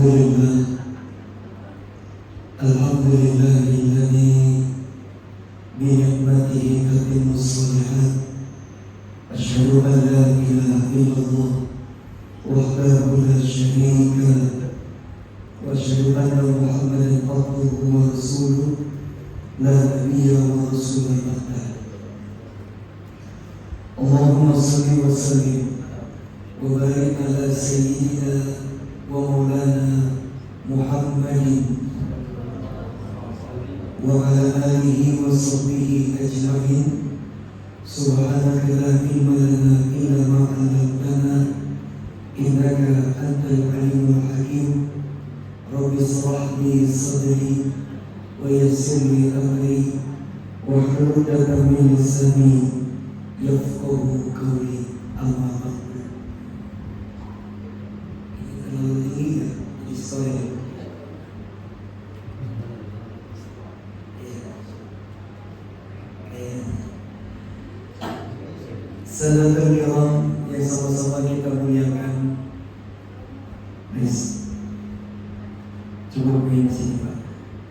Alhamdulillahilladzi binikmatihi tatimmus shalihat. Asyhadu an la ilaha illallah wahdahu la syarika lah, wa asyhadu anna Muhammadan abduhu wa rasuluh, la nabiyya wa rasula ba'dah. Allahumma shalli wa sallim wa barik ala sayyidina wa maulana Muhammadin wa ala alihi wa sahbihi ajma'in. Subhanaka la ilma lana illa ma 'allamtana innaka antal alimul hakim. Rabbi shrah li sadri wa yassir li amri wahlul 'uqdatam min lisani yafqahu qawli. Amma ba'du. Ini terlalu tinggi ya di story. Saudara kiram yang sama-sama kita muliakan, please cukup di sini Pak.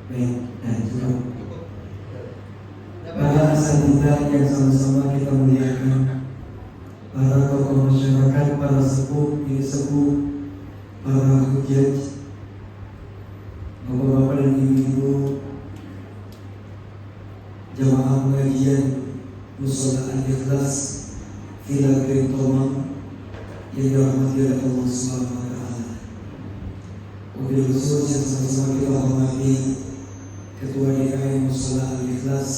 Baik, dan cukup. Para asatidz yang sama-sama kita muliakan, para tokoh masyarakat, para sepuh, para hujjaj, bapak-bapak dan ibu-ibu, jamaah pengajian Mushola Al-Ikhlas Villa Green Tomang yang dirahmati oleh Allah Subhanahu wa Ta'ala. Wabil khusus yang sama-sama kita hormati Ketua DKM Mushola Al-Ikhlas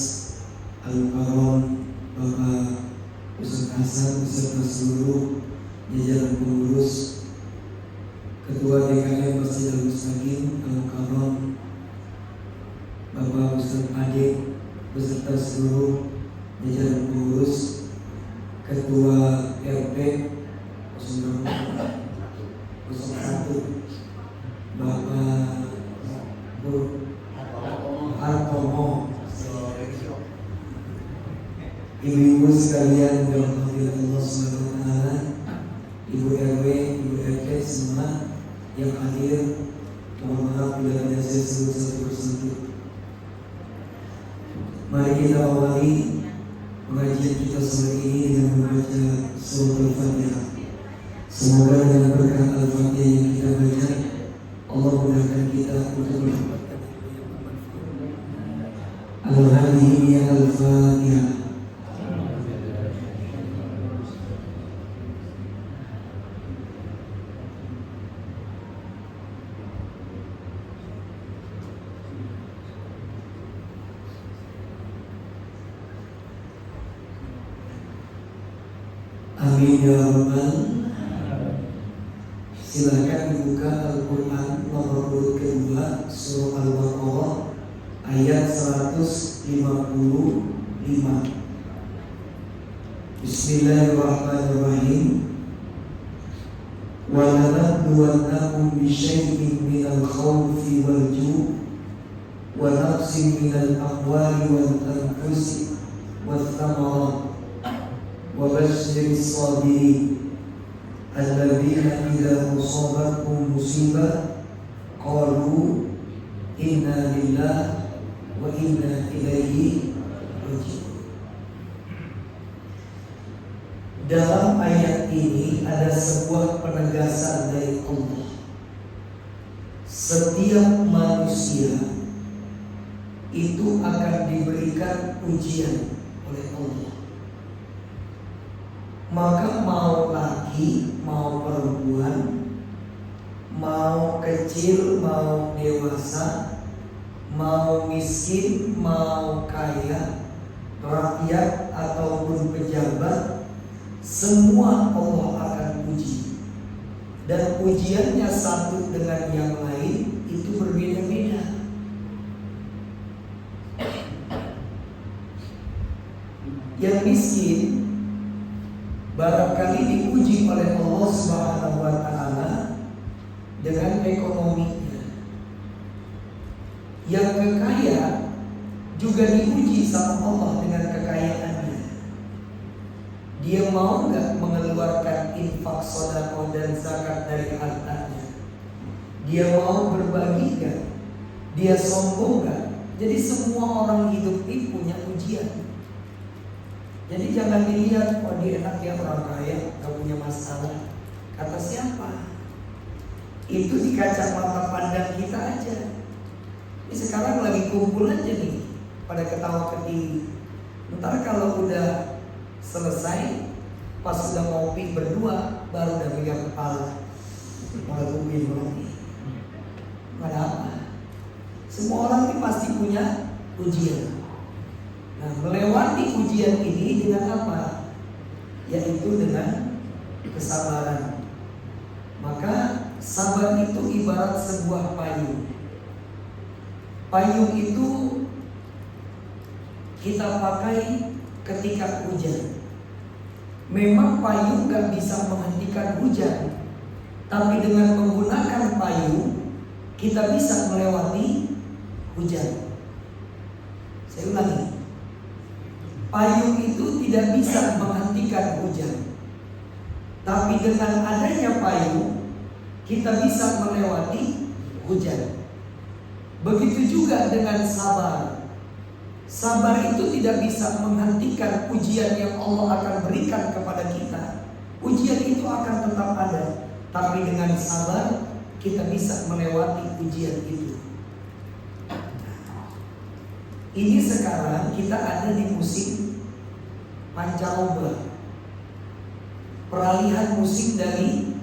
Al-Mukarram Bapak Ustaz Hasan beserta seluruh jajaran pengurus, Ketua DKM Masjid Al-Mustaqim Al-Mukarram Bapak Ustaz Adik beserta seluruh jajaran pengurus, Ketua RT 01 Bapak Hartomo, ibu-ibu sekalian dirahmati Allah Subhanahu wa Ta'ala, Ibu RW, Ibu RT semua yang hadir, mohon maaf bila ada saya sebut satu persatu. Mari kita awali pengajian kita sore ini dengan membaca surah Al-Fatihah. Semoga dengan berkah Al-Fatihah yang kita baca, Allah mudahkan kita untuk mendapatkan Al-Fatihah. Al-Fatihah. Amin ya rabbal. Silakan dibuka Al-Quran nomor urut kedua, surah Al-Baqarah ayat 155. Bismillahirrahmanirrahim. Wa lanabluwannakum bisyai'in minal khawfi wal ju' wa naqsin minal amwali wal anfusi wath thamarat wa basyiris sabirin alladzina idza asabatkum musibah qalu inna lillahi wa inna ilaihi raji'un. Dalam ayat ini ada sebuah penegasan dari Allah. Setiap manusia itu akan diberikan ujian oleh Allah. Maka mau laki, mau perempuan, mau kecil, mau dewasa, mau miskin, mau kaya, rakyat ataupun pejabat, semua Allah akan uji. Dan ujiannya satu dengan yang lain itu berbeda-beda. Yang miskin barangkali diuji oleh Allah Subhanahu wa Ta'ala dengan ekonominya. Yang kekaya juga diuji sama Allah dengan kekayaannya. Dia mau nggak mengeluarkan infak, sedekah dan zakat dari hartanya. Dia mau berbagi gak? Dia sombong gak? Jadi semua orang hidup ini punya ujian. Jadi jangan dilihat, oh dia enak, dia orang kaya, gak punya masalah. Kata siapa? Itu di kacamata pandang kita aja. Ini sekarang lagi kumpul aja nih, pada ketawa kediri. Ntar kalau udah selesai, pas udah ngopi berdua, baru udah pegang kepala. Malah kumpul lagi. Gak apa. Semua orang ini pasti punya ujian. Nah, melewati ujian ini dengan apa? Yaitu dengan kesabaran. Maka sabar itu ibarat sebuah payung. Payung itu kita pakai ketika hujan. Memang payung gak bisa menghentikan hujan, tapi dengan menggunakan payung kita bisa melewati hujan. Saya ulangi, payung itu tidak bisa menghentikan hujan, tapi dengan adanya payung kita bisa melewati hujan. Begitu juga dengan sabar. Sabar itu tidak bisa menghentikan ujian yang Allah akan berikan kepada kita. Ujian itu akan tetap ada, tapi dengan sabar kita bisa melewati ujian itu. Ini sekarang kita ada di musim pancaroba, peralihan musim dari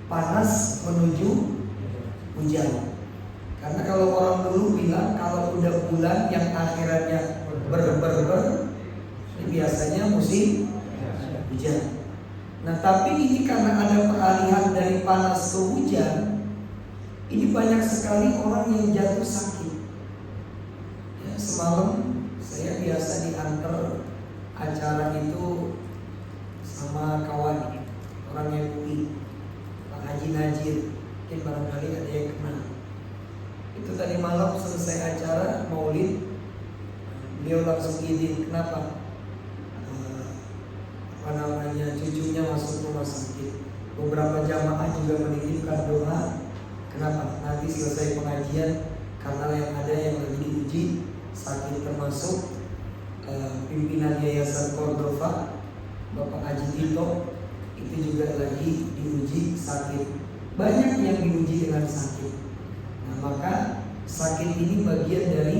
panas menuju hujan. Karena kalau orang dulu bilang kalau udah bulan yang akhirannya ini biasanya musim hujan. Nah tapi ini karena ada peralihan dari panas ke hujan, ini banyak sekali orang yang jatuh sakit. Ya, semalam saya biasa diantar acara itu sama kawan orang yang MUI, Pak Haji Najir, mungkin barangkali ada yang kenal. Itu tadi malam selesai acara maulid, beliau langsung izin. Kenapa? Cucunya masuk rumah sakit. Beberapa jamaah juga menitipkan doa. Kenapa? Nanti selesai pengajian, karena yang ada yang lagi diuji sakit, termasuk pimpinan Yayasan Cordova, Bapak Haji Tito, itu juga lagi diuji sakit. Banyak yang diuji dengan sakit. Nah maka sakit ini bagian dari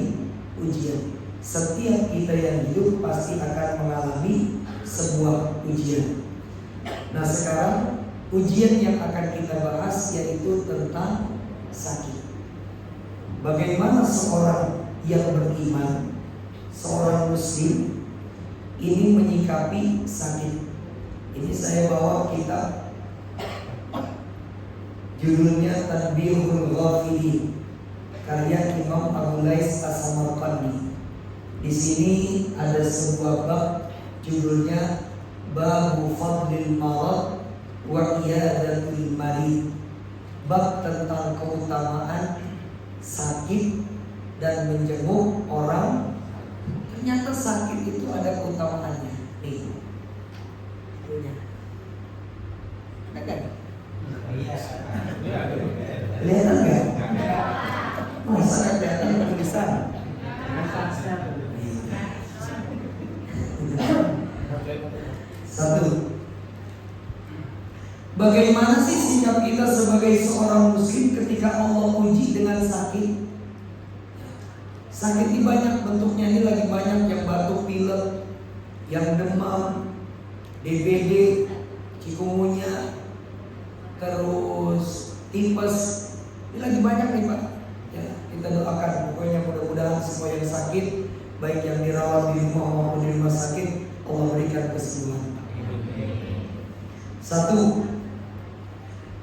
ujian. Setiap kita yang hidup pasti akan mengalami sebuah ujian. Nah sekarang ujian yang akan kita bahas yaitu tentang sakit. Bagaimana seorang yang beriman, seorang muslim ini menyikapi sakit. Ini saya bawa kitab, judulnya Tadbirul Ghafilin, karya Imam Abu Lais As-Samarqandi. Di sini ada sebuah bab, judulnya Babu Fadlil Marad wa Iyadatul Marid. Bab tentang keutamaan sakit dan menjenguk orang. Ternyata sakit itu ada keutamaannya. Nih, ada kan? Kelihatan nggak? Masa nggak kelihatan tulisan? Satu, bagaimana sih sikap kita sebagai seorang muslim ketika Allah uji dengan sakit? Sakit ini banyak bentuknya, ini lagi banyak yang batuk pilek, yang demam, DBD, cikungunya, terus tipes. Ini lagi banyak nih Pak. Ya, kita doakan pokoknya mudah-mudahan semua yang sakit, baik yang dirawat di rumah maupun di rumah sakit, Allah berikan kesembuhan. Satu,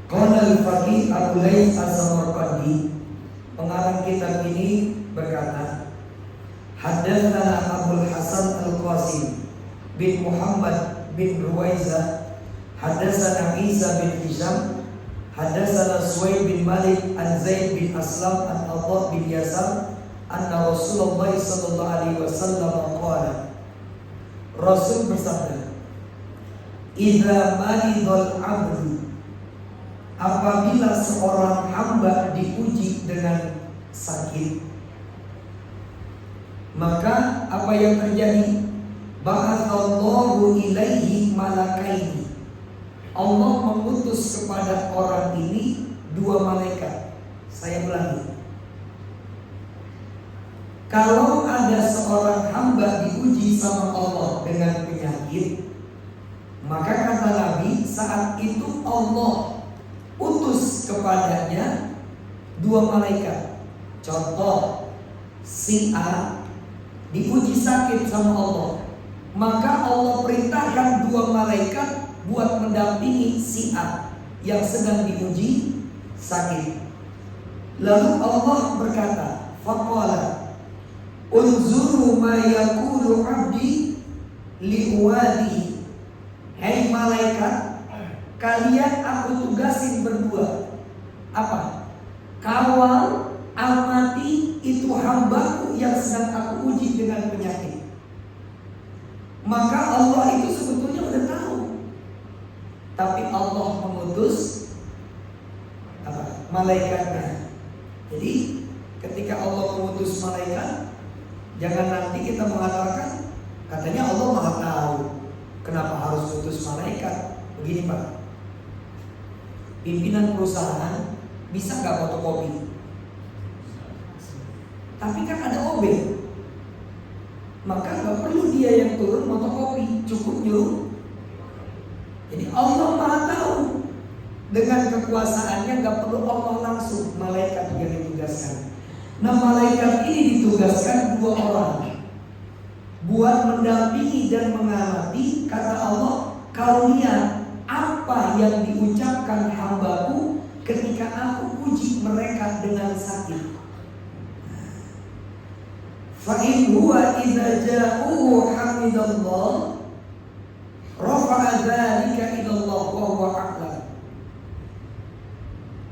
qala al-faqih Abu Lais As-Samarqandi, pengarang kitab ini berkata, haddatsana Abdul Hasan Al-Qasim bin Muhammad bin Ruwaiza, haddatsana Isa bin Hisham, haddatsana Suwaid bin Malik an Zaid bin Aslam an Atha bin Yasar anna Rasulullah sallallahu alaihi wasallam qala, Rasul bersabda, idza maridul abdu, apabila seorang hamba diuji sakit, maka apa yang terjadi? Ba'atsallahu ilaihi malakaini. Allah mengutus kepada orang ini 2 malaikat. Saya ulangi. Kalau ada seorang hamba diuji sama Allah dengan penyakit, maka kata Nabi, saat itu Allah utus kepadanya 2 malaikat. Contoh, si A diuji sakit sama Allah, maka Allah perintahkan 2 malaikat buat mendampingi si A yang sedang diuji sakit. Lalu Allah berkata, faqala unzuru ma yaqulu 'abdi liwadihi. Hai malaikat, kalian aku tugasin berdua. Apa? Kawal, amati itu hambaku yang sedang aku uji dengan penyakit. Maka Allah itu sebetulnya udah tahu, tapi Allah mengutus apa? Malaikatnya. Jadi ketika Allah mengutus malaikat, jangan nanti kita mengatakan katanya Allah Maha Tahu, kenapa harus utus malaikat? Begini Pak, pimpinan perusahaan bisa nggak fotokopi? Tapi kan ada OB, maka nggak perlu dia yang turun fotokopi, cukup nyuruh. Jadi Allah Maha Tahu, dengan kekuasaannya nggak perlu Allah langsung, malaikat yang ditugaskan. Nah malaikat ini ditugaskan 2 orang buat mendampingi dan mengamati. Kata Allah, kau lihat apa yang diucapkan hambaku ketika aku uji mereka dengan sakit. Fa in huwa idza ja'uhu hamidallah rafa'a dzalika ila Allah wa huwa a'lam.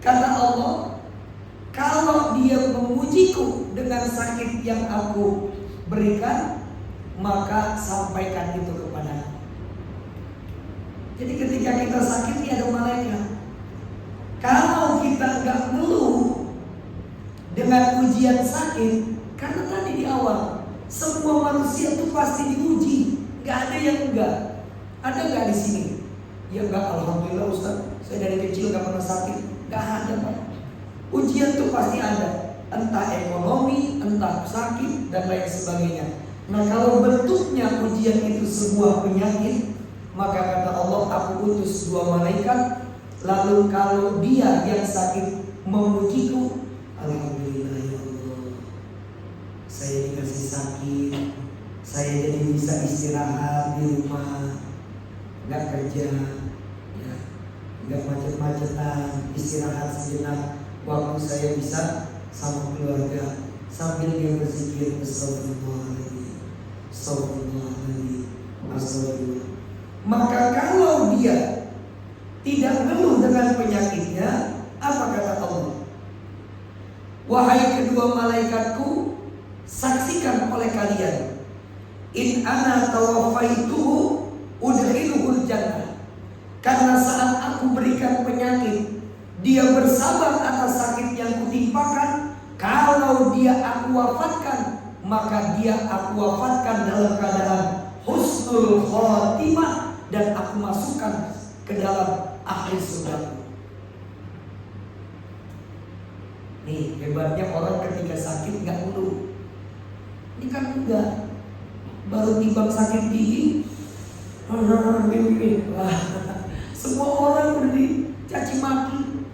Kata Allah, kalau dia memujiku dengan sakit yang aku berikan, maka sampaikan itu kepada. Jadi ketika kita sakit, ada malaikat. Kalau kita nggak ngeluh dengan ujian sakit, karena tadi di awal semua manusia itu pasti diuji, nggak ada yang enggak. Ada nggak di sini? Ya enggak, alhamdulillah Ustaz, saya dari kecil nggak pernah sakit. Nggak ada Pak. Ujian itu pasti ada, entah ekonomi, entah sakit dan lain sebagainya. Nah kalau bentuknya ujian itu sebuah penyakit, maka kata Allah, aku utus 2 malaikat. Lalu kalau dia yang sakit memujiku, alhamdulillah ya Allah, saya dikasih sakit, saya jadi bisa istirahat di rumah, nggak kerja, ya, nggak macet-macetan, istirahat sejenak, waktu saya bisa sama keluarga sambil dia berzikir, astagfirullahaladzim, astagfirullahaladzim, astagfirullah. Maka kalau dia tidak mengeluh dengan penyakitnya, apa kata Allah? Wahai kedua malaikatku, saksikan oleh kalian, in ana tawafaituhu udkhiluhul jannah. Karena saat aku berikan penyakit, dia bersabar atas sakit yang kutimpakan. Kalau dia aku wafatkan, maka dia aku wafatkan dalam keadaan husnul khotimah, dan aku masukkan ke dalam ahli surga. Nih hebatnya orang ketika sakit nggak ngeluh. Ini kan enggak, baru timbang sakit gigi, semua orang udah dicaci maki.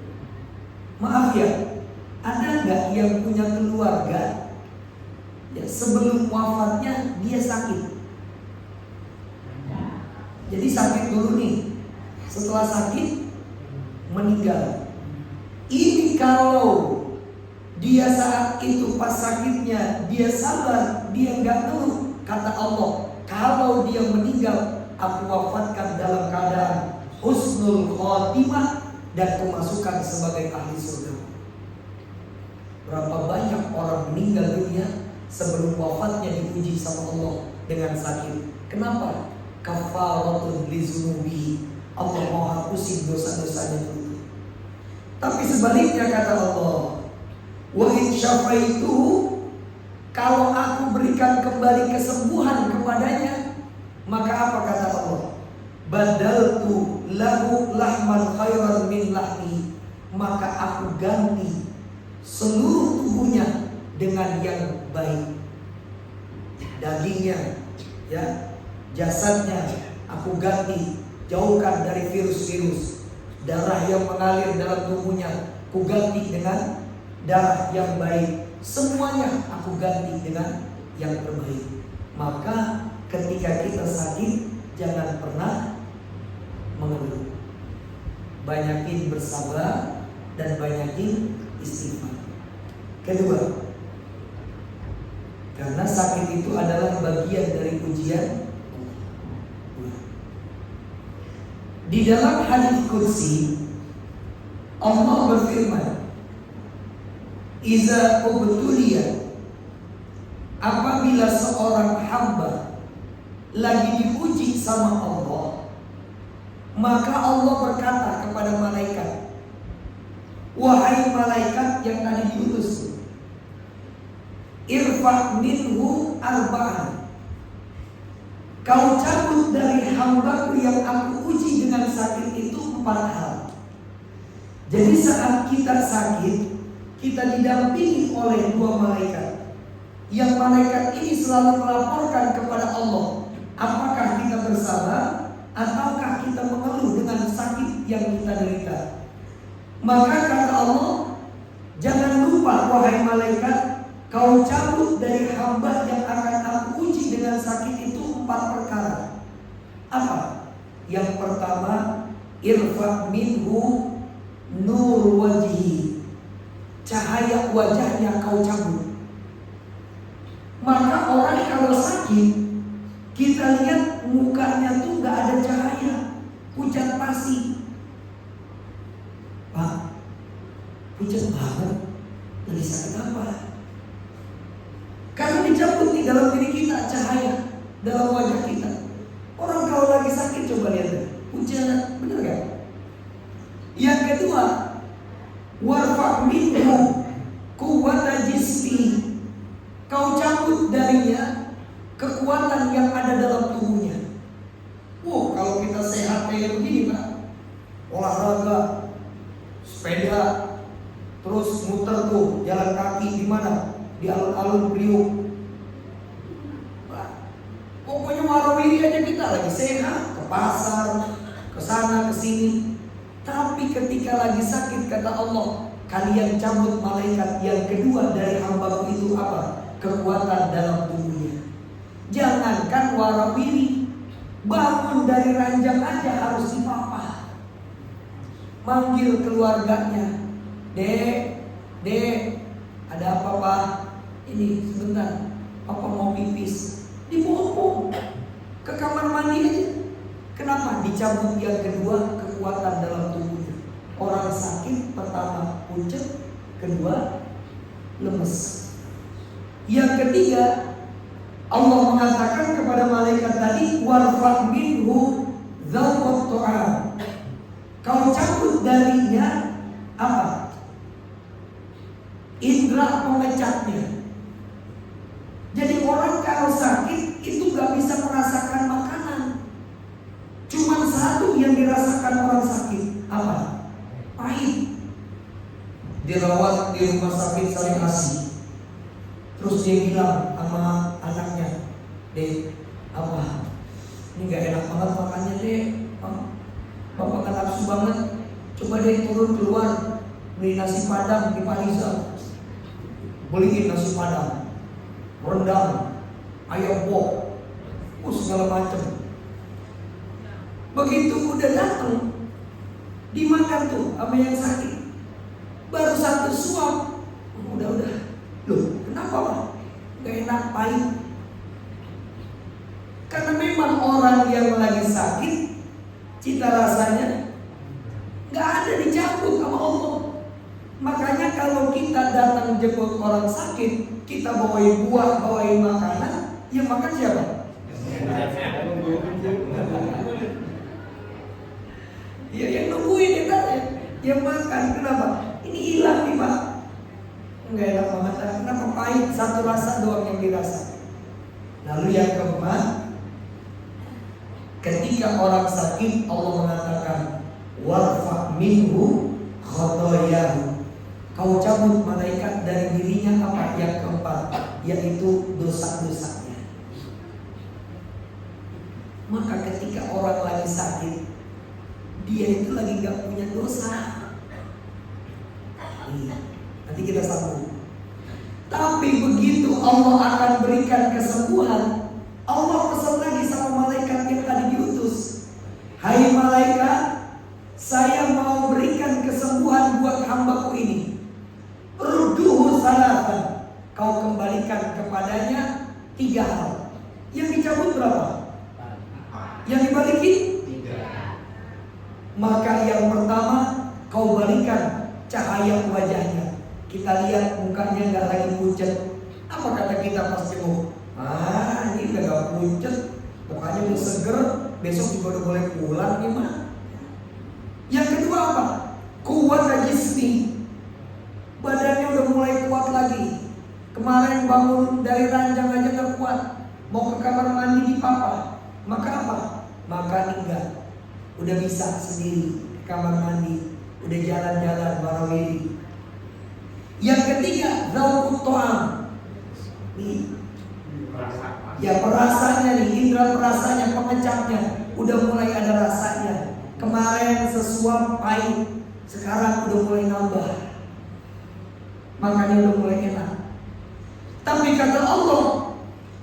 Maaf ya, ada nggak yang punya keluarga ya sebelum wafatnya dia sakit? Jadi sakit dulu nih, setelah sakit meninggal. Ini kalau dia saat itu pas sakitnya dia sabar, dia nggak ngeluh, kata Allah, kalau dia meninggal aku wafatkan dalam keadaan husnul khotimah dan kumasukkan sebagai ahli surga. Berapa banyak orang meninggal dunia sebelum wafatnya diuji sama Allah dengan sakit. Kenapa? Kafaratun lizunubi, Allah mau hapusin dosa-dosanya dulu. Tapi sebaliknya kata Allah, wa insya syafaitu, kalau aku berikan kembali kesembuhan kepadanya, maka apa kata Allah? Badaltu lahu lahman khairan min lahmi, maka aku ganti seluruh tubuhnya dengan yang baik. Dagingnya, ya, jasadnya aku ganti, jauhkan dari virus-virus. Darah yang mengalir dalam tubuhnya aku ganti dengan darah yang baik. Semuanya aku ganti dengan yang terbaik. Maka ketika kita sakit, jangan pernah mengeluh. Banyakin bersabar dan banyakin istighfar. Kedua, karena sakit itu adalah bagian dari ujian. Di dalam hadits qudsi Allah berfirman, "Iza ubtuliya," apabila seorang hamba lagi diuji sama Allah, maka Allah berkata kepada malaikat, "Wahai malaikat yang tadi diutus, irfa' minhu arba'an." Kau cabut dari hambaku yang aku uji dengan sakit itu 4 hal. Jadi saat kita sakit, kita didampingi oleh 2 malaikat. Yang malaikat ini selalu melaporkan kepada Allah apakah kita bersabar ataukah kita mengeluh dengan sakit yang kita derita. Maka kata Allah, jangan lupa wahai malaikat, kau cabut dari hamba yang akan aku uji dengan sakit itu 4 perkara. Apa? Yang pertama, irfa' minhu nur wajhi, cahaya wajahnya kau cabut. Maka orang kalau sakit, kita lihat mukanya tuh gak ada cahaya, pucat pasi. Pak, pucat banget, lagi sakit apa? Karena dicabut di dalam diri kita cahaya dalam wajah kita. Orang kalau lagi sakit coba lihat deh, pucat, bener gak? Yang kedua, warfa' minhu quwwata jismi, kau cabut darinya kekuatan yang ada dalam tubuhnya. Kalau kita sehat kayak begini Pak, olahraga, sepeda, terus muter tuh jalan kaki di mana? Di alun-alun Priuk. Pokoknya warawiri aja kita lagi sehat, ke pasar, ke sana ke sini. Tapi ketika lagi sakit kata Allah, kalian cabut malaikat yang kedua dari hambaku itu apa? Kekuatan dalam tubuhnya. Jangankan warawiri, bangun dari ranjang aja harus dipapah. Manggil keluarganya, Dek, ada apa Pak? Ini sebentar, Papa mau pipis. Dibawa ke kamar mandi aja. Kenapa? Dicabut yang kedua kekuatan dalam tubuhnya. Orang sakit pertama pucat, kedua lemes. Yang ketiga, Allah mengatakan kepada malaikat tadi, warfa' minhu dzawqat ta'am. Kau cabut darinya apa? Indra pengecapnya. Jadi orang kalau sakit itu gak bisa merasakan makanan. Cuma satu yang dirasakan orang sakit, apa? Pahit. Dirawat di rumah sakit Saling Asih. Terus dia bilang sama anaknya, Dek, apa? Ini gak enak banget makannya Dek. Bapak kan nafsu banget. Coba deh turun keluar, beli nasi padang di Pariza. Beliin nasi padang, rendang, ayam pop, segala macam. Begitu udah datang, dimakan tuh sama yang sakit. Baru 1 suap, udah. Loh, kenapa Pak? Gak enak, pahit. Karena memang orang yang lagi sakit, cita rasanya gak ada, dicabut sama Allah. Makanya kalau kita datang jemput orang sakit, kita bawain buah, bawain makanan, yang makan siapa? Ya yang nungguin kita yang makan. Kenapa? Ini hilang nih Pak. Enggak enak banget. satu rasa doang yang dirasa. Lalu yang keempat, ketika orang sakit Allah mengatakan warfa minhu khotoyahu, kau cabut malaikat dari dirinya apa? Yang keempat, yaitu dosa-dosanya. Maka ketika orang lagi sakit, dia itu lagi gak punya dosa. Nanti kita sambung. Tapi begitu Allah akan berikan kesembuhan, Allah pesan lagi sama malaikat yang tadi diutus, hai malaikat, saya mau berikan kesembuhan buat hambaku ini. Rudduhu salatan, kau kembalikan kepadanya 3 hal. Yang dicabut berapa? Yang dibalikin? 3. Maka yang pertama, kau balikan cahaya wajahnya. Kita lihat mukanya nggak lagi pucat. Apa kata kita pas jenguk? Ini udah gak pucat, mukanya udah seger, besok juga udah boleh pulang nih mah. Yang kedua apa? Kuat jismi, badannya udah mulai kuat lagi. Kemarin bangun dari ranjang aja gak kuat, mau ke kamar mandi di papa. Maka apa? Maka enggak, udah bisa sendiri ke kamar mandi, udah jalan-jalan barawiri. Yang ketiga, zaukut to'am. Nih, ya perasanya nih, indera perasanya, pengecapnya udah mulai ada rasanya. Kemarin sesuap pahit, sekarang udah mulai nambah, makanya udah mulai enak. Tapi kata Allah,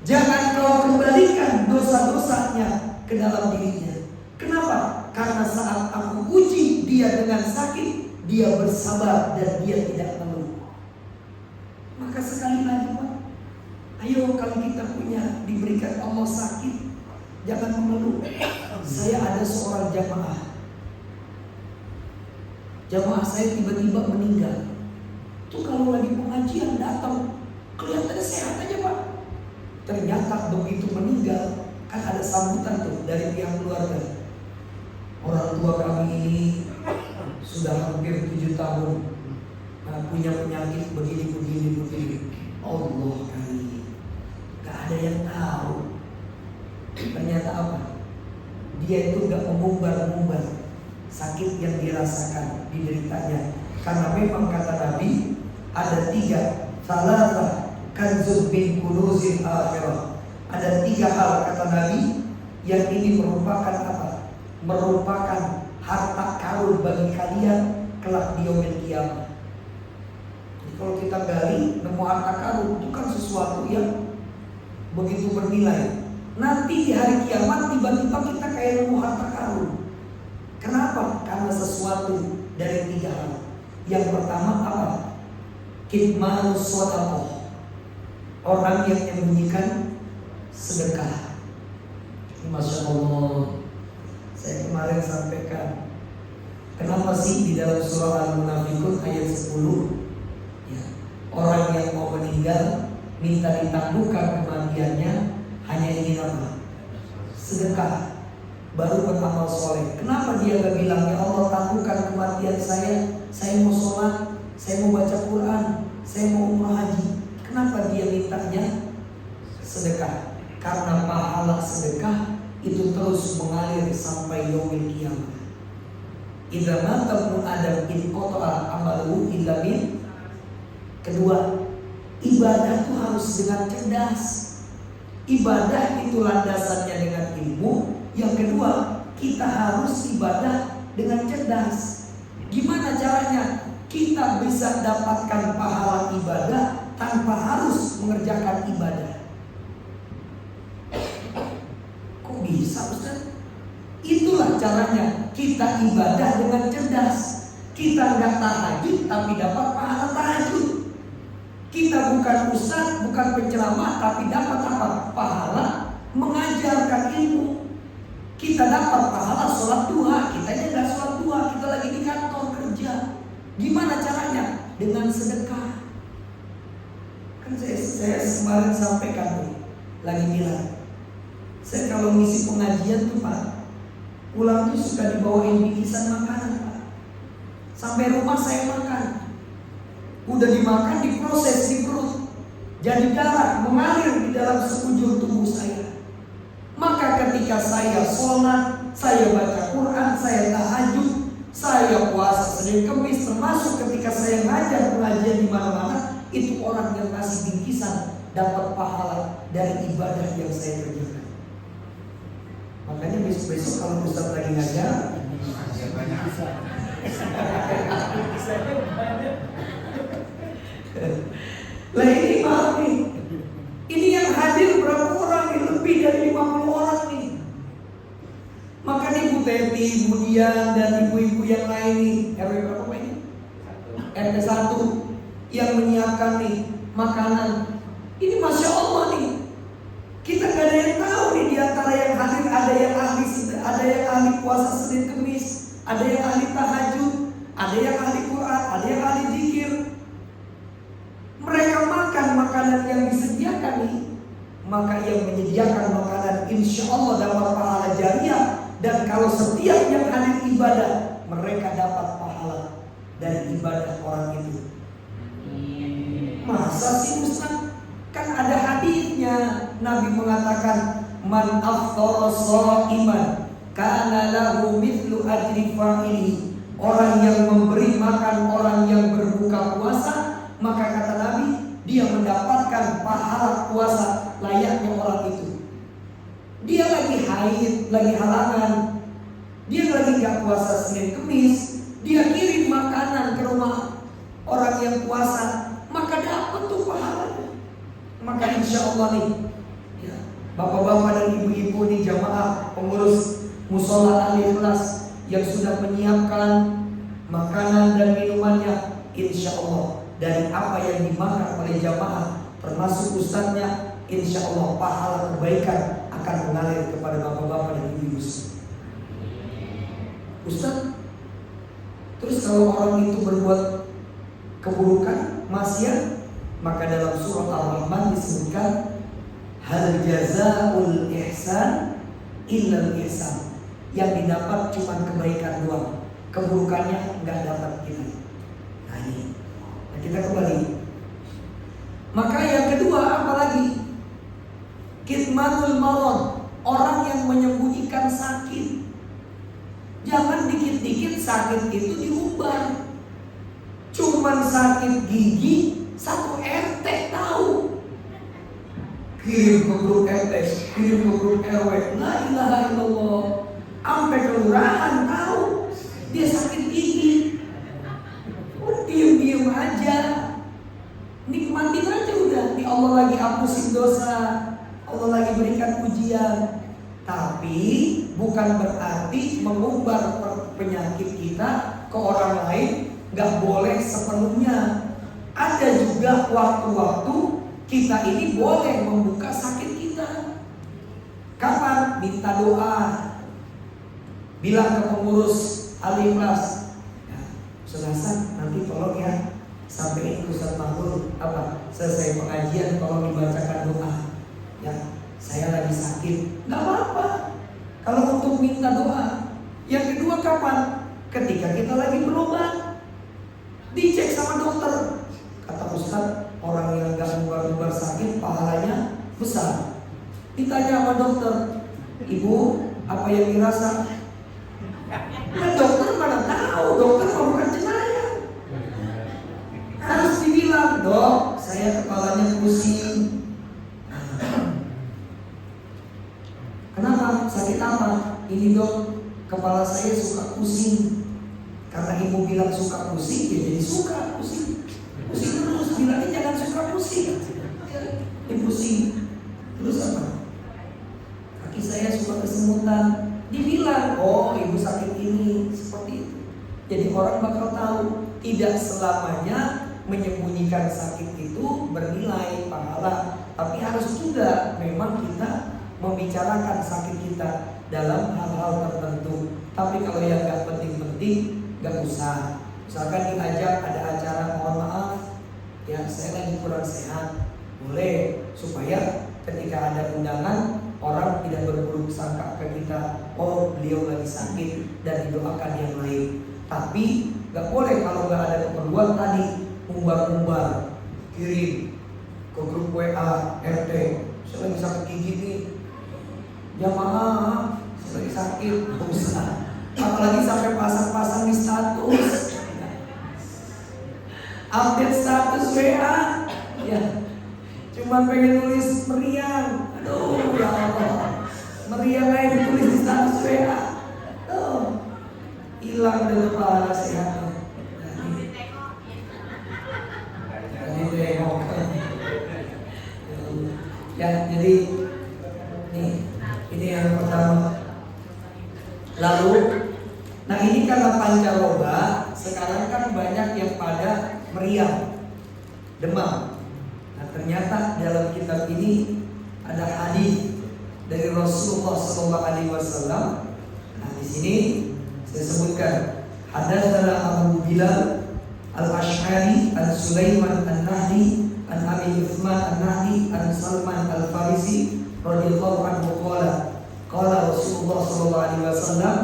jangan kau kembalikan dosa-dosanya ke dalam dirinya. Kenapa? Karena saat aku uji dia dengan sakit, dia bersabar dan dia tidak mengeluh. Maka sekali lagi Pak, ayo kalau kita punya diberikan Allah sakit, jangan mengeluh. Saya ada seorang jamaah saya tiba-tiba meninggal. Itu kalau lagi pengajian datang, kelihatannya sehat aja Pak. Ternyata begitu meninggal, kan ada sambutan tuh dari pihak keluarga. Orang tua kami ini sudah hampir 7 tahun punya penyakit begini. Allah kali, gak ada yang tahu. Ternyata apa? Dia itu gak mengumbar sakit yang dirasakan, dideritanya. Karena memang kata Nabi ada 3 salasa kanzun bin kunuzil akhirah. Ada 3 hal kata Nabi yang ini merupakan apa? Merupakan harta karun bagi kalian kelak di yaumil qiyamah. Kalau kita gali nemu harta karun itu kan sesuatu yang begitu bernilai. Nanti di hari kiamat tiba-tiba kita kayak nemu harta karun. Kenapa? Karena sesuatu dari 3 hal. Yang pertama apa? Kitmanus shadaqah, orang yang menyembunyikan sedekah. Masya Allah, saya kemarin sampaikan, kenapa sih di dalam surah Al-Munafiqun ayat 10 orang yang mau meninggal minta ditangguhkan kematiannya hanya ingin apa? Sedekah, baru beramal soleh. Kenapa dia gak bilang, ya Allah tangguhkan kematian saya mau sholat, saya mau baca Quran, saya mau umrah haji. Kenapa dia mintanya sedekah? Karena pahala sedekah itu terus mengalir sampai yaumil qiyamah. Idza mata ibnu Adam in qata'a amaluhu illa min. Kedua, ibadah itu harus dengan cerdas. Ibadah itu landasannya dengan ilmu. Yang kedua, kita harus ibadah dengan cerdas. Gimana caranya? Kita bisa dapatkan pahala ibadah tanpa harus mengerjakan ibadah. Kok bisa Ustaz? Itulah caranya kita ibadah dengan cerdas. Kita nggak tahajud tapi dapat pahala tahajud. Kita bukan ustaz, bukan penceramah, tapi dapat apa? Pahala mengajarkan ilmu. Kita dapat pahala sholat duha. Kita aja nggak sholat duha, kita lagi di kantor kerja. Gimana caranya? Dengan sedekah. Kan saya kemarin sampaikan tuh, lagi bilang, saya kalau ngisi pengajian tuh Pak, pulang tuh suka dibawain bingkisan makanan Pak. Sampai rumah saya makan. Udah dimakan, diproses di perut. jadi darah mengalir di dalam sekujur tubuh saya. Maka ketika saya sholat, saya baca Quran, saya tahajud, saya puasa Senin Kemis, termasuk ketika saya ngajar pengajian di mana-mana, itu orang yang ngasih bingkisan dapat pahala dari ibadah yang saya kerjakan. Makanya besok-besok kalau Ustaz lagi ngajar, lah ini maaf nih, ini yang hadir berapa orang nih? Lebih dari 50 orang nih. Maka nih Bu Teti, Bu Dian, dan ibu-ibu yang lain nih, RW berapa Pak ini? RT 1 yang menyiapkan nih makanan. Ini Masya Allah nih, kita gak ada yang tahu nih di antara yang hadir, ada yang ahli puasa Senin Kemis, ada yang ahli tahajud, ada yang ahli Quran, ada yang ahli zikir. Mereka makan makanan yang disediakan nih, maka yang menyediakan makanan insya Allah dapat pahala jariah. Dan kalau setiap yang hadir ibadah, mereka dapat pahala dari ibadah orang itu. Masa sih Ustaz? Kan ada hadisnya, Nabi mengatakan, man afthara sha'iman kana lahu mithlu ajri fa'ili. Orang yang memberi makan orang yang berbuka puasa, maka kata Nabi, dia mendapatkan pahala puasa layaknya orang itu. Dia lagi haid, lagi halangan, dia lagi gak puasa Senin Kemis, dia kirim makanan ke rumah orang yang puasa, maka dapat tuh pahalanya. Maka insya Allah nih, ya, bapak-bapak dan ibu-ibu nih, jamaah pengurus musola Al-Ikhlas yang sudah menyiapkan makanan dan minumannya, insya Allah dari apa yang dimakan oleh jamaah termasuk ustadznya, insya Allah pahala kebaikan akan mengalir kepada bapak-bapak dan ibu-ibu. Ustaz, terus kalau orang itu berbuat keburukan, maksiat, maka dalam surah Al-Rahman disebutkan hal jazaul ihsan illal ihsan. Yang didapat cuma kebaikan doang, keburukannya nggak dapat kita. Nah ini, nah kita kembali. Maka yang kedua apalagi? Kitmanul marad, orang yang menyembunyikan sakit. Jangan dikit-dikit sakit itu diumbar. Cuman sakit gigi, satu RT tahu. Kirim ke grup RT, kirim ke grup RW. La ilaha illallah. Sampai kelurahan tahu dia sakit gigi. Udah diem-diem aja, nikmatin aja udah. Nih Allah lagi hapusin dosa, Allah lagi berikan ujian. Tapi bukan berarti mengumbar penyakit kita ke orang lain. Gak boleh sepenuhnya. Ada juga waktu-waktu kita ini boleh membuka sakit kita. Kapan? Minta doa. Bilang ke pengurus Al-Ikhlas, ya, Ustaz nanti tolong ya sampaikan ke Ustaz Mahmud selesai pengajian tolong dibacakan doa. Ya, saya lagi sakit. Gak apa-apa kalau untuk minta doa. Yang kedua kapan? Ketika kita lagi berobat, dicek sama dokter. Kata Ustaz, orang yang gak ngubar-ngubar sakit pahalanya besar. Ditanya sama dokter, Ibu, apa yang dirasa? Nah, dokter mana tahu, dokter mau bukan jenayah. Harus dibilang, Dok, saya kepalanya pusing. Kenapa? Sakit apa? Ini Dok, kepala saya suka pusing. Karena ibu bilang suka pusing, ya jadi suka pusing. Pusing terus, bilangnya jangan suka pusing. Ini pusing. Terus apa? Kaki saya suka kesemutan. Dibilang, oh ibu sakit ini, seperti itu. Jadi orang bakal tahu. Tidak selamanya menyembunyikan sakit itu bernilai pahala. Tapi harus juga memang kita membicarakan sakit kita dalam hal-hal tertentu. Tapi kalau yang gak penting-penting, gak usah. Misalkan diajak ada acara, mohon maaf ya saya lagi kurang sehat, boleh, supaya ketika ada undangan orang tidak berburuk sangka ke kita, oh beliau lagi sakit, dan didoakan yang lain. Tapi gak boleh kalau gak ada keperluan tadi umbar-umbar, kirim ke grup WA RT, saya lagi sakit gigi nih, jamaah saya lagi sakit, nggak usah. Apalagi sampai pasang-pasang di status, update status WA, ya cuma pengen nulis meriang, aduh ya Allah, meriang aja ditulis di status WA, hilang dari kepala sehatnya. Ya, jadi ini yang pertama. Lalu, nah ini karena pancaroba, sekarang kan banyak yang pada meriang, demam. Nah ternyata dalam kitab ini ada hadis dari Rasulullah SAW. Nah di sini saya sebutkan, hadatsana Abu Bilal Al-Ash'ari Al-Sulaiman An-Nahdi An Abi Uthman An-Nahdi An Salman Al-Farisi radhiyallahu anhu qala Rasulullah sallallahu alaihi wasallam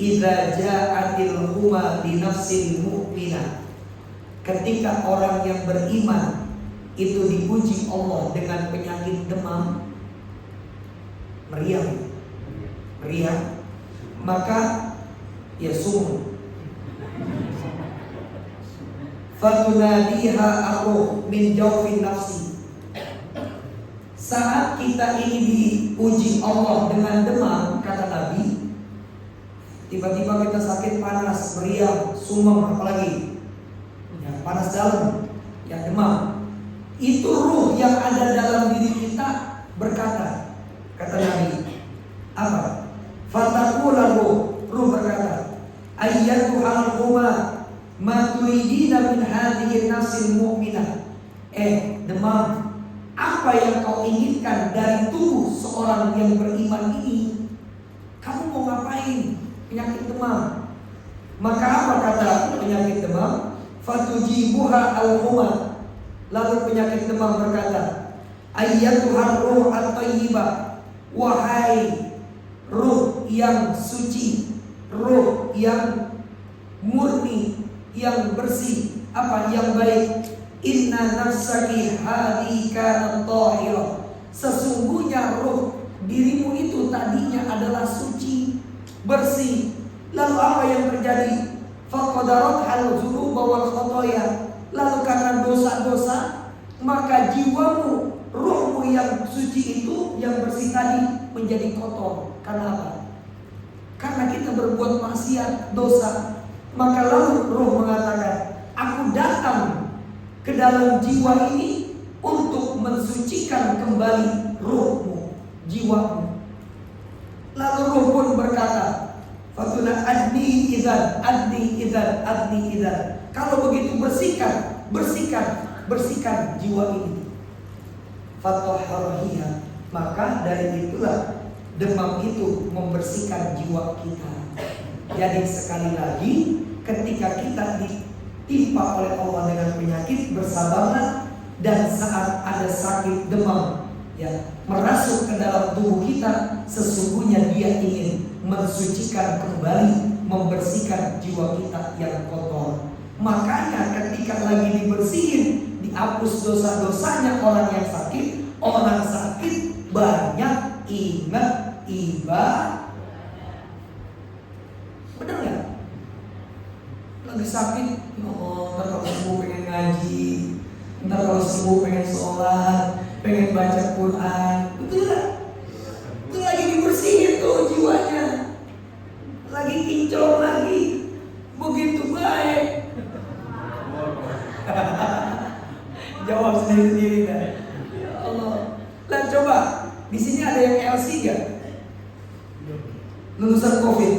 idza ja'atil huma bi nafsil mu'minah, ketika orang yang beriman itu dipuji Allah dengan penyakit demam, meriang, maka ya sum fatunadiha aku min jawfin nafsi. Saat kita ini dipuji Allah dengan demam, kata Nabi, tiba-tiba kita sakit panas, meriang, sumem, apalagi ya, panas dalam, ya demam, itu ruh yang ada dalam diri kita berkata, kata Nabi, apa? Fatakulah ruh berkata, ayyatuhal huma ma turidina min hadhihi nafsil mu'minah. Demam, apa yang kau inginkan dari tubuh seorang yang beriman ini? Kamu mau ngapain? Penyakit demam. Maka apa kata penyakit demam? Fatujibuha al-huma. Lalu penyakit demam berkata, ayyatuhar ruh at-tayyibah, wahai ruh yang suci, ruh yang murni, yang bersih, apa yang baik. Inna nafsaki hadhi kanat tahirah. Sesungguhnya ruh dirimu itu tadinya adalah suci, bersih. Lalu apa yang terjadi? Faqadarat al-dzunub wal khotoya. Lalu karena dosa-dosa, maka jiwamu, ruhmu yang suci itu, yang bersih tadi menjadi kotor. Karena apa? Karena kita berbuat maksiat, dosa. Maka lalu ruh mengatakan, aku datang ke dalam jiwa ini untuk mensucikan kembali ruhmu, jiwamu. Lalu ruh pun berkata, fatuna adni idzan. Kalau begitu bersihkan jiwa ini. Fatahharhiha. Maka dari itulah demam itu membersihkan jiwa kita. Jadi sekali lagi, ketika kita ditimpa oleh Allah dengan penyakit, bersabarlah. Dan saat ada sakit demam ya merasuk ke dalam tubuh kita, sesungguhnya dia ingin mensucikan kembali, membersihkan jiwa kita yang kotor. Makanya ketika lagi dibersihin, dihapus dosa-dosanya orang yang sakit, orang sakit banyak ingat ibadah. Benar nggak? Lagi sakit, oh, ntar kalau sembuh pengen ngaji, ntar kalau sembuh pengen sholat, pengen baca Quran, betul nggak? Itu lagi dibersihin tuh jiwanya, lagi kinclong lagi, begitu baik. Jawab sendiri-sendiri kan? Ya Allah. Lah coba, di sini ada yang LC gak? Lulusan COVID.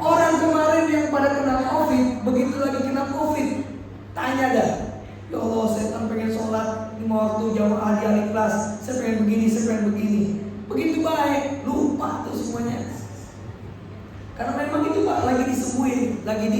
Orang kemarin yang pada kena COVID, begitu lagi kena COVID, tanya dah, ya Allah, saya kan pengen sholat 5 waktu jamaah di Al-Ikhlas, saya pengen begini. Begitu baik, lupa tuh semuanya. Karena memang itu Pak, lagi disembuhin, lagi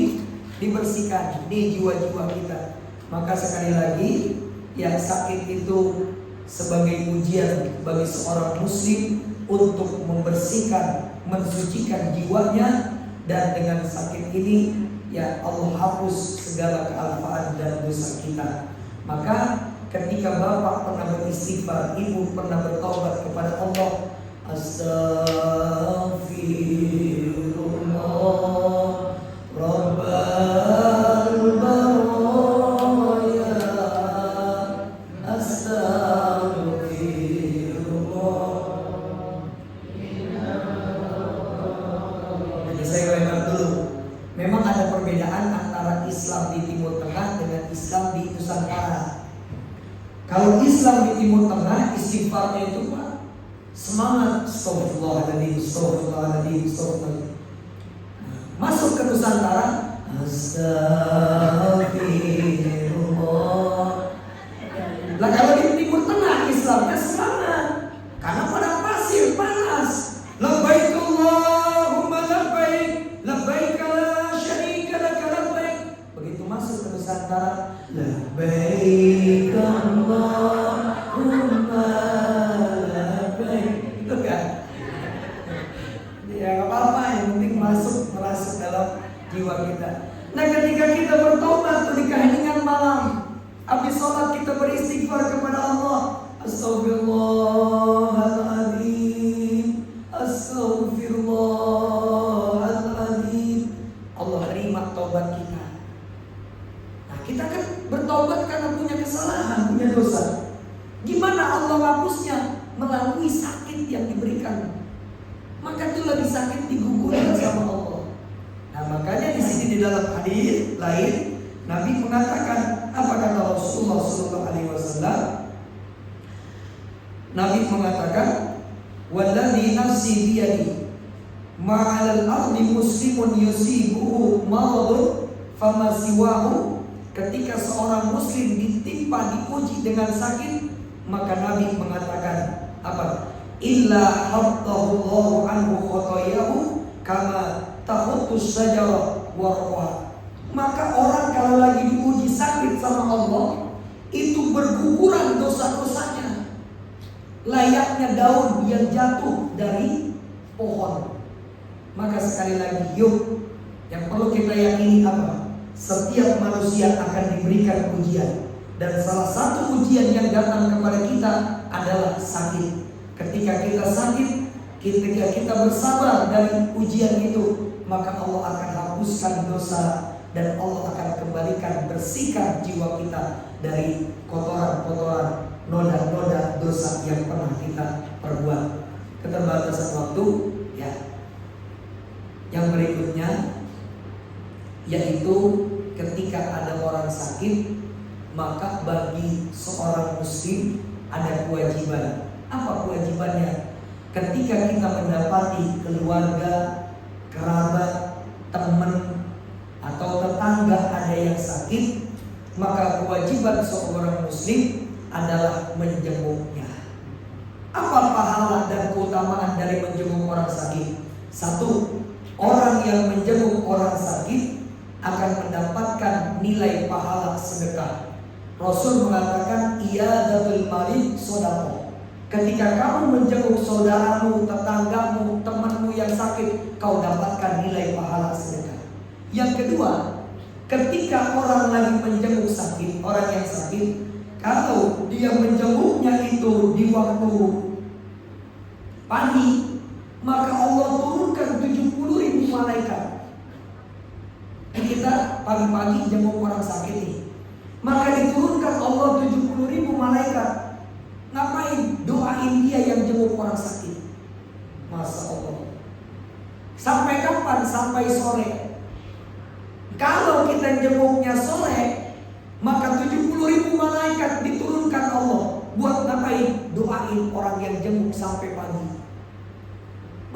dibersihkan di jiwa-jiwa kita. Maka sekali lagi, yang sakit itu sebagai ujian bagi seorang muslim untuk membersihkan, mensucikan jiwanya. Dan dengan sakit ini ya Allah hapus segala kealpaan dan dosa kita. Maka ketika bapak pernah beristighfar, ibu pernah bertobat kepada Allah, Astaghfirullah Rabbal baraya, Astaghfirullah. Jadi saya lewat dulu. Memang ada perbedaan antara Islam di Timur Tengah dengan Islam di Nusantara. Kalau Islam di Timur Tengah, istighfarnya itu Pak, semangat, astagfirullahaladzim, astagfirullahaladzim, astagfirullahaladzim. Masuk ke Nusantara, astagfirullah. Lah kalau di Timur Tengah Islamnya semangat, karena pada pasir panas. Labbaik Allahumma labbaik, labbaik la syarika lak labbaik. Begitu masuk ke Nusantara, labbaik Allahumma labbaik. Itu kan? Ya nggak apa-apa, yang penting merasuk dalam jiwa kita. Nah ketika kita bertobat tuh di keheningan malam, habis sholat kita beristighfar kepada Allah, Astagfirullahaladzim, Astagfirullahaladzim. Allah terima tobat kita. Nah kita kan bertobat karena punya kesalahan, punya dosa. Gimana Allah hapusnya? Melalui sakit yang diberikan. Maka itu lagi sakit digugurkan sama Allah. Nah makanya di sini di dalam hadis lain Nabi mengatakan, apa kata Rasulullah SAW? Nabi mengatakan, walladzi nafsi biyadi ma'alal ardi muslimun yusibuhu maradun fama siwahu. Ketika seorang muslim ditimpa, diuji dengan sakit, maka Nabi mengatakan apa? Illa hattahullahu anhu khotoyahu kama tahutus sajarah warqa. Maka orang kalau lagi diuji sakit sama Allah, itu berguguran dosa-dosanya, layaknya daun yang jatuh dari pohon. Maka sekali lagi, yuk, yang perlu kita yakini apa? Setiap manusia akan diberikan ujian, dan salah satu ujian yang datang kepada kita adalah sakit. Ketika kita sakit, ketika kita bersabar dari ujian itu, maka Allah akan hapuskan dosa, dan Allah akan kembalikan, bersihkan jiwa kita dari kotoran-kotoran, noda-noda dosa yang pernah kita perbuat. Keterbatasan waktu, ya. Yang berikutnya, yaitu ketika ada orang sakit, maka bagi seorang muslim ada kewajiban. Apa kewajibannya? Ketika kita mendapati keluarga, kerabat, teman, atau tetangga ada yang sakit, maka kewajiban seorang muslim adalah menjenguknya. Apa pahala dan keutamaan dari menjenguk orang sakit? Satu, orang yang menjenguk orang sakit akan mendapatkan nilai pahala sedekah. Rasul mengatakan, iyadatul marid sedekah. Ketika kamu menjenguk saudaramu, tetanggamu, temanmu yang sakit, kau dapatkan nilai pahala sedekah. Yang kedua, ketika orang lagi menjenguk sakit, orang yang sakit, kalau dia menjenguknya itu di waktu pagi, maka Allah turunkan 70.000 malaikat. Kita pagi-pagi jenguk orang sakit ini, maka diturunkan Allah 70.000 malaikat. Ngapain? Doain dia yang jenguk orang sakit. Masya Allah. Sampai kapan? Sampai sore. Kalau kita jenguknya sore, maka 70.000 malaikat diturunkan Allah. Buat ngapain? Doain orang yang jenguk sampai pagi.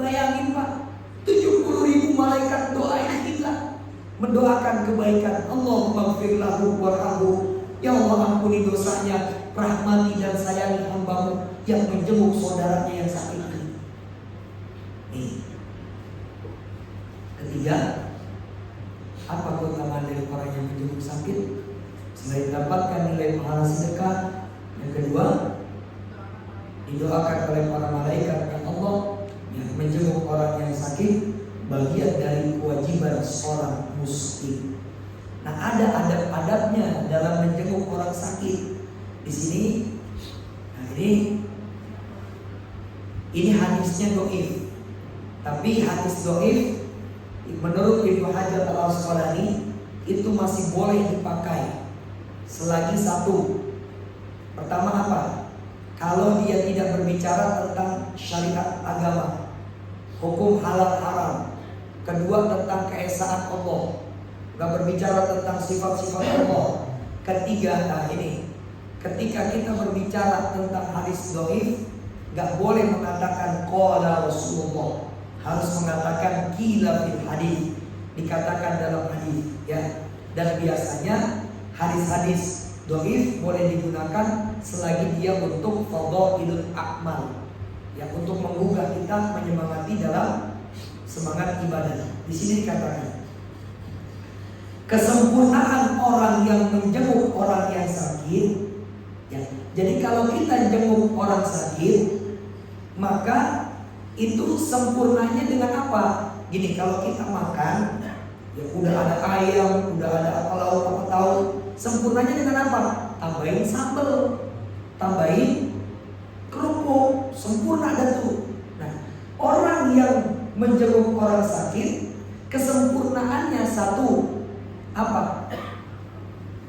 Bayangin Pak, 70.000 malaikat doain kita, mendoakan kebaikan. Allahumma gfir lahu warhamhu. Ya Allah, ampuni dosanya, rahmati dan sayangi hamba-Mu yang menjenguk saudaranya yang sakit ini. Nih. Ketiga, apa keutamaan dari orang yang menjenguk sakit? Selain dapatkan nilai pahala sedekah, yang kedua, didoakan oleh para malaikat yang Allah yang menjenguk orang yang sakit, bagian dari kewajiban seorang muslim. muslim. Nah, ada adab-adabnya dalam menjenguk orang sakit. Di sini, nah ini hadisnya dhaif. Tapi hadis dhaif menurut Ibnu Hajar Al-Asqalani itu masih boleh dipakai selagi satu. Pertama apa? Kalau dia tidak berbicara tentang syariat agama, hukum halal haram. Kedua, tentang keesaan Allah, nggak berbicara tentang sifat-sifat Allah. Ketiga, nah ini, ketika kita berbicara tentang hadis dhaif, nggak boleh mengatakan qala Rasulullah, harus mengatakan qila fil hadis, dikatakan dalam hadis, ya. Dan biasanya hadis-hadis dhaif boleh digunakan selagi dia untuk fadhailul a'mal, ya, untuk menggugah kita, menyemangati dalam semangat ibadah. Di sini dikatakan kesempurnaan orang yang menjenguk orang yang sakit, ya. Jadi kalau kita jenguk orang sakit, maka itu sempurnanya dengan apa? Gini, kalau kita makan, ya udah ada ayam, udah ada apa lauk, sempurnanya dengan apa? Tambahin sambal, tambahin kerupuk, sempurna ada tuh. Nah, orang yang menjenguk orang sakit, kesempurnaannya satu, apa?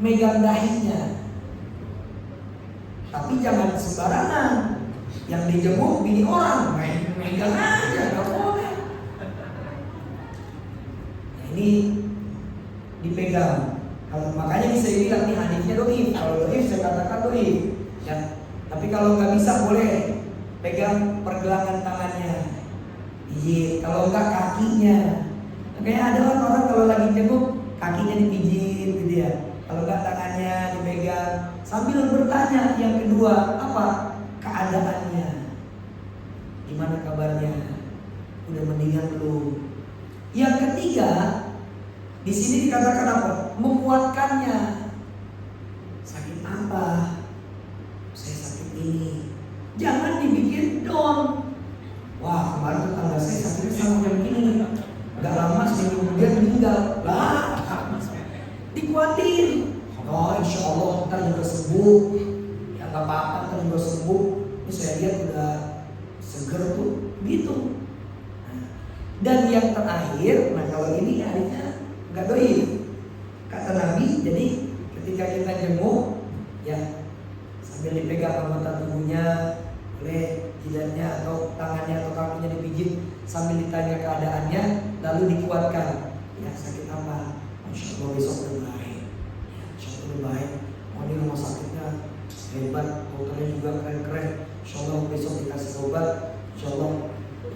Megang dahinya. Tapi jangan sembarangan. Yang dijenguk bini orang, megang aja, nggak boleh. Nah, ini dipegang. Kalau makanya bisa dibilang nih hadisnya dhaif. Kalau dhaif saya katakan dhaif, ya. Tapi kalau nggak bisa boleh pegang pergelangan tangannya, pijit. Kalau enggak kakinya. Kayak ada orang kalau lagi jenguk kakinya dipijit gitu ya. Kalau enggak tangannya dipegang sambil bertanya. Yang kedua apa? Keadaannya. Gimana kabarnya? Udah meninggal belum? Yang ketiga, di sini dikatakan apa? Menguatkannya. Sakit apa? Saya sakit ini. Jangan dibikin down. Wah, kemarin tetangga saya sakitnya sama yang ini. Gak lama seminggu kemudian meninggal. Lah, dikuatin. Oh, insya Allah ntar juga sembuh. Ya gak apa-apa, ntar juga sembuh. Ini saya lihat udah seger tuh, gitu. Dan yang terakhir, nah kalau ini akhirnya nggak doi. Kata Nabi, jadi ketika kita jenguk, ya sambil dipegang anggota tubuhnya oleh jidatnya atau tangannya atau kakinya dipijit, sambil ditanya keadaannya, lalu dikuatkan. Ya sakit apa? Masya Allah besok lebih baik. Ya, insya Allah lebih baik. Oh ini rumah sakitnya hebat, dokternya juga keren-keren. Insya Allah besok dikasih obat. Insya Allah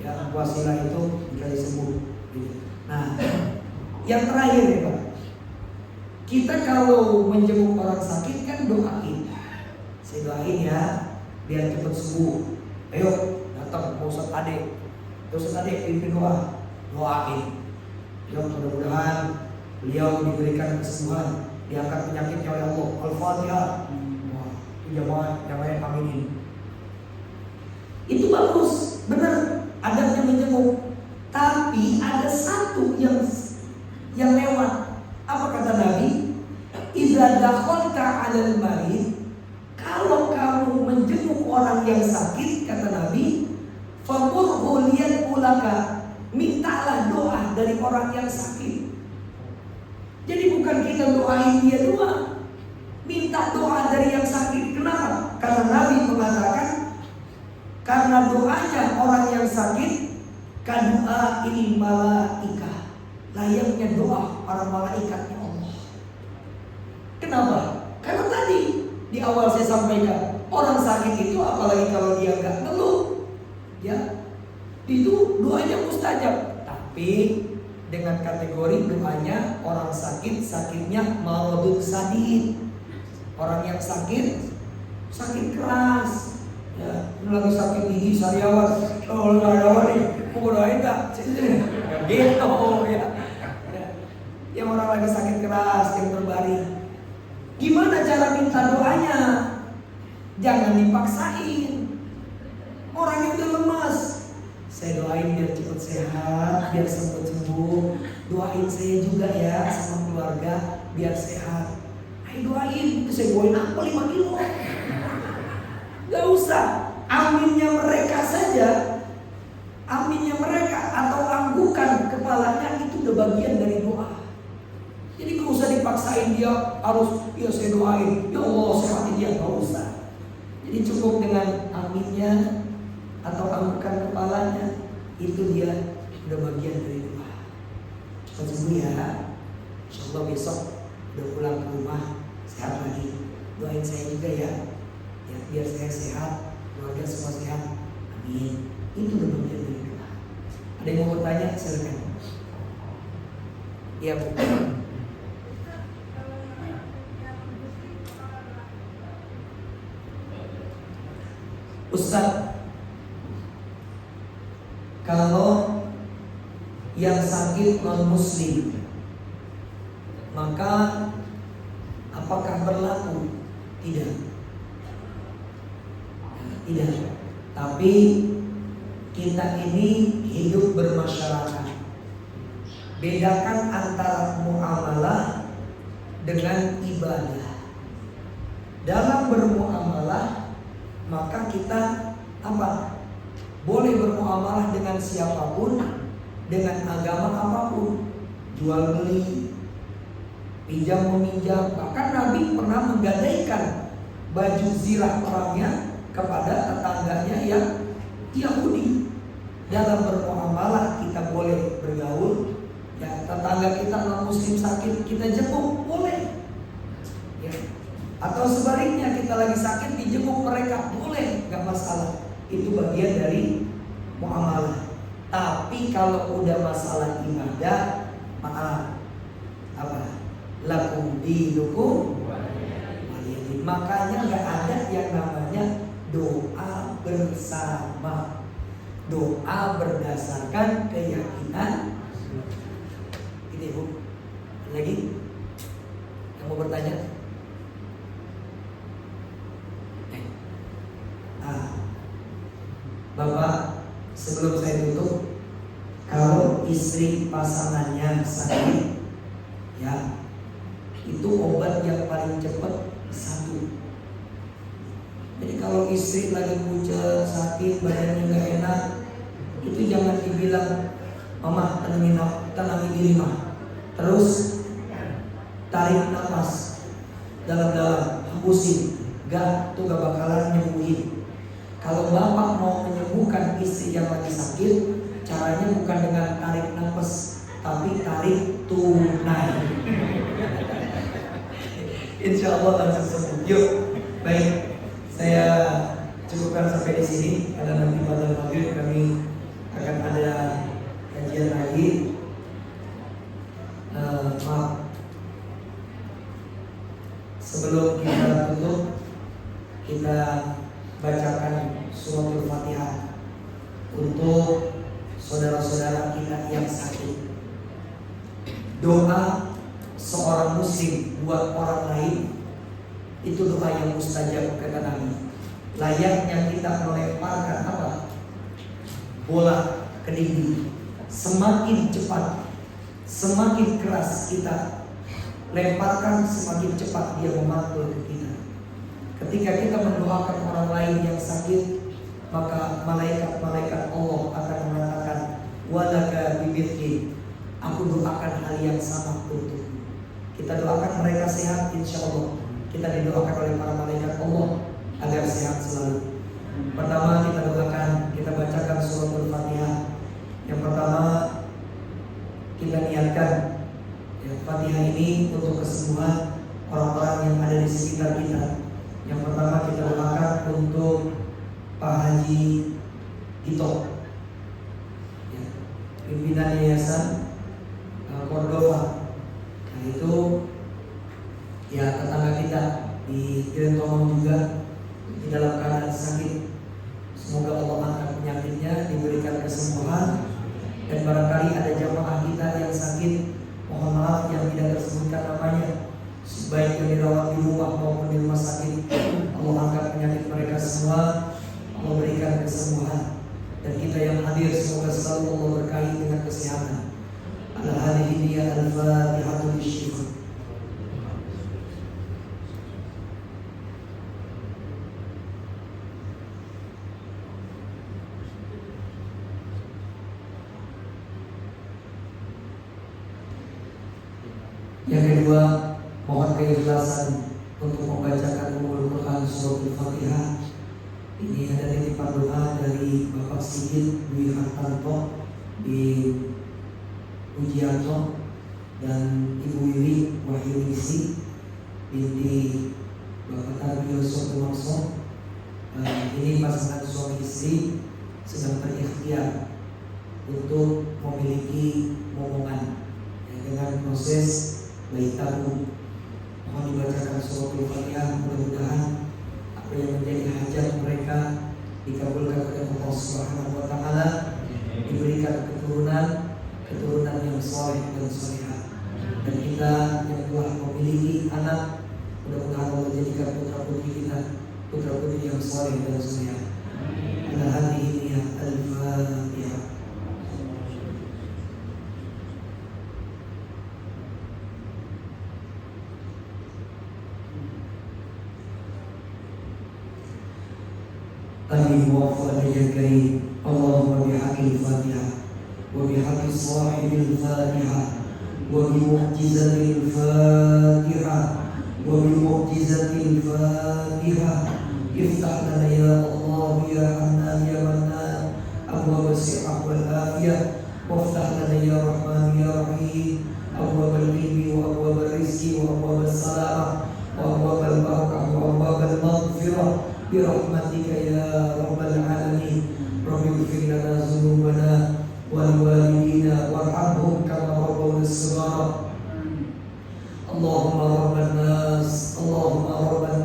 ya wasilah itu dikasih sembuh. Gitu. Nah, yang terakhir ya Pak, kita kalau menjenguk orang sakit kan doain. Saya doain ya biar cepat sembuh. Ayo datang ke Ustaz Ade. Ustaz Ade pimpin doain. Ya mudah-mudahan beliau diberikan kesembuhan, diangkat penyakitnya oleh Allah. Al-Fatihah. Wah, itu jamaah aminin. Itu bagus, benar. Adabnya menjenguk. Tapi ada satu yang lewat. Apa kata Nabi? Idza dakhalta 'alal marid, kalau kamu menjenguk orang yang sakit, kata Nabi, faqul ulaka, mintalah doa dari orang yang sakit. Jadi bukan kita doain dia doang, minta doa dari yang sakit. Kenapa? Karena Nabi mengatakan, karena doanya orang yang sakit kadua il malaika, layaknya doa para malaikatnya Allah. Kenapa? Karena tadi di awal saya sampaikan, orang sakit itu apalagi kalau dia nggak ngeluh, ya itu doanya mustajab. Tapi dengan kategori doanya orang sakit, sakitnya maradun sadid. Orang yang sakit keras. Ya, ini lagi sakit gigi sariawan. Oh, sariawan nih, mau doain nggak? Gitu ya. Yang orang lagi sakit keras, yang berbaring. Gimana cara minta doanya? Jangan dipaksain. Orangnya udah lemas. Saya doain biar cepat sehat, biar sembuh. doain saya juga ya sama keluarga biar sehat. Ayo doain, itu saya doain apa 5 kilo? Gak usah, aminnya mereka saja, aminnya mereka atau anggukan kepalanya itu udah bagian dari doa. Jadi gak usah dipaksain dia harus, ya saya doain, ya Allah sehati dia, gak usah. Jadi cukup dengan aminnya atau anggukan kepalanya, itu dia udah bagian dari doa. Cepat sembuh ya, insya Allah besok udah pulang ke rumah sehat lagi. Doain saya juga ya, ya biar saya sehat, keluarga semua sehat, amin. Itu udah bagian dari doa. Ada yang mau bertanya? Silakan. Iya Bu. Ustaz, kalau yang sakit non muslim, maka apakah berlaku? Tidak. Tidak. Tapi kita ini hidup bermasyarakat. Bedakan antara muamalah dengan ibadah. Dalam bermuamalah maka kita apa? Boleh bermuamalah dengan siapapun, dengan agama apapun, jual beli, pinjam meminjam. Bahkan Nabi pernah menggadaikan baju zirah perangnya kepada tetangganya yang Yahudi. Dalam bermuamalah kita boleh bergaul. Ya, tetangga kita non muslim sakit, kita jenguk boleh. Ya. Atau sebaliknya kita lagi sakit dijenguk mereka boleh, nggak masalah. Itu bagian dari muamalah. Tapi kalau udah masalah ibadah, maaf, apa? Lakum dinukum waliyadin. Makanya nggak ada yang namanya doa bersama. Doa berdasarkan keyakinan. Ini Bu. Lagi yang mau bertanya? Bapak, sebelum saya tutup, kalau istri pasangannya sakit, ya, itu obat yang paling cepat 1. Jadi kalau istri lagi pucat, sakit, badannya nggak enak, itu jangan dibilang, Mama tenangin diri mah. Terus tarik nafas dalam-dalam, hembusin, gak, itu gak bakalan nyembuhin. Kalau bapak mau menyembuhkan istri yang lagi sakit, caranya bukan dengan tarik nafas, tapi tarik tunai. Insya Allah langsung sembuh. Yuk, baik, saya cukupkan sampai di sini. Karena nanti pada maghrib kami akan ada kajian lagi. Maaf, sebelum kita tutup, kita bacakan suratul Fatihah untuk saudara-saudara kita yang sakit. Doa seorang muslim buat orang lain itu doa yang mustajab, kata Nabi. Layaknya kita melemparkan apa? Bola ke dinding. Semakin cepat, semakin keras kita lemparkan, semakin cepat dia memantul ke kita. Ketika kita mendoakan orang lain yang sakit, maka malaikat-malaikat Allah akan mengatakan, walaka bimithli, aku doakan hal yang sama untukmu. Kita doakan mereka sehat, insya Allah. Kita didoakan oleh para malaikat Allah agar sehat selalu. Pertama kita doakan, kita bacakan suratul Fatihah. Yang pertama kita niatkan ya, Fatihah ini untuk kesembuhan orang-orang yang ada di sekitar kita. Yang pertama kita doakan untuk Pak Haji Dito, ya, pimpinan Yayasan Cordova. Nah itu ya tetangga kita di Girentomong juga di dalam keadaan sakit. Semoga Allah angkat penyakitnya, diberikan kesembuhan. Dan barangkali ada jamaah kita yang sakit, mohon maaf yang tidak tersebutkan namanya, baik yang dirawat di rumah maupun di rumah sakit. Allah angkat penyakit mereka semua, Allah berikan kesembuhan. Dan kita yang hadir semoga selalu Allah berkahi dengan kesehatan. Ala hadhihi ya al-Fatihatu lisyifah. Yang kedua, mohon keikhlasan untuk membacakan Ummul Quran Surah Al-Fatihah. Ini ada titipan doa dari Bapak Sigit Dwi Hartanto di Ujianto dan Ibu Wiwi Wahyuningsi binti Bapak Tarbiyah Sotomaso. Ini pasangan suami istri sedang berikhtiar untuk memiliki momongan dengan proses bayi tabung. Mohon dibacakan surah Al-Fatihah, mudah-mudahan apa yang menjadi hajat mereka dikabulkan oleh Allah Subhanahu wa taala, diberikan keturunan yang saleh dan salihah. Dan kita yang telah memiliki anak, mudah-mudahan Allah jadikan putra-putri kita putra-putri yang saleh dan salihah. Ala hadhihi al-Fatihah. Amin wa fadhil karim. Allahumma bihaqqil Fatihah wa bihaqqi sahibil Fatihah wa bi mu'jizatil Fatihah wa bi mu'jizatil Fatihah iftah lana ya Allah ya Hannan ya Mannan abwaab as-sihah wal afiyah waftah lana ya Rahman ya Rahim abwaab al-ilmi wa abwaab al-rizqi wa abwaab as-salamah wa abwaab al-barakah wa abwaab al-maghfirah birahmatika ya rabbal alamin. Rabbi ighfir lana dzunubana wal walidina warhamhum kama rabbawna shighara. Allahumma rabban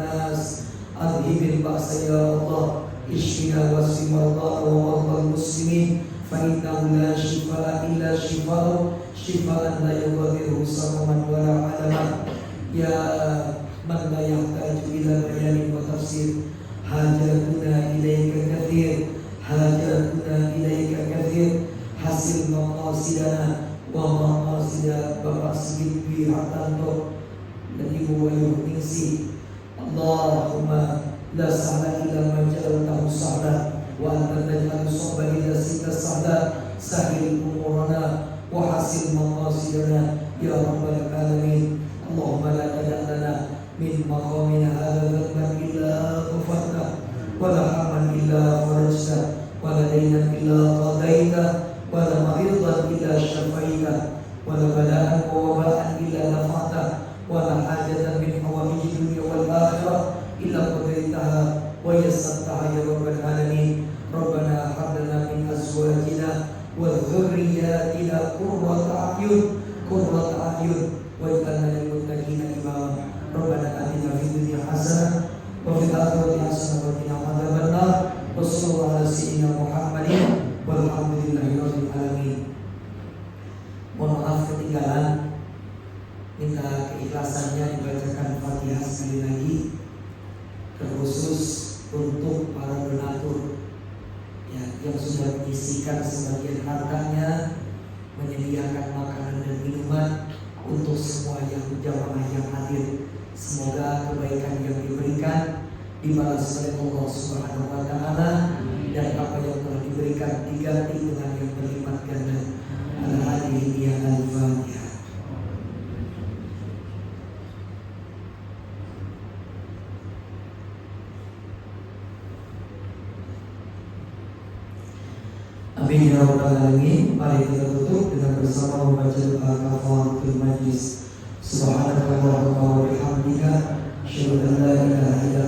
nas adhibil ba'sa ya Allah, ishfina wasfi mardana wa mardal muslimin fa innahu la shifaa illa shifaa'u shifaa'an la yughadiru saqaman wa la alaman. Ya man la yahtaju ila bayanin wa tafsir, hajatuna ilaika kathir, hajatuna ilaika kathir, hasil maqasidana wa maqasida Bapak Sigit Dwi Hartanto dan Ibu Wahyuningsi. Allahumma la sahla illa ma ja'altahu sahla wa anta taj'alu sahla idza sita sahla. Sahil umurana wa hasil maqasidana ya rabbal alamin. Allahumma la tada'lana min maqamina hadha dhanban illa ghafarta wa la hamman illa farajta wa la daynan illa qadaita wa la maridan illa syafaita wa la bala'an wa waba'an illa nafa'ta wa la hajatan min hawaiji dunya wal akhirah illa qadaitaha wa yassartaha ya rabbal alamin. Rabbana hab lana min azwajina wa dhurriyyatina qurrata a'yun waj'alna lil muttaqina imama. Rabbana atina fid dunya hasanah wa fil akhirati hasanah wa qina adzabannar. Wassallallahu ala sayyidina Muhammadin walhamdulillahi rabbil alamin. Mohon maaf ketinggalan, minta keikhlasannya dibacakan Fatihah sekali lagi, terkhusus untuk para donatur ya, yang sudah menyisihkan sebagian hartanya menyediakan makanan dan minuman untuk semua yang jamaah yang hadir. Semoga kebaikan yang diberikan dibalas oleh Allah Subhanahu wa taala dan apa yang telah diberikan diganti dengan yang berlipat ganda. Al-Hadiyah al-Fatihah. Amin ya rabbal alamin. Mari kita tutup dengan bersama membaca doa kafaratul majlis. Subhanakallahumma wa bihamdika asyhadu an la ilaha illa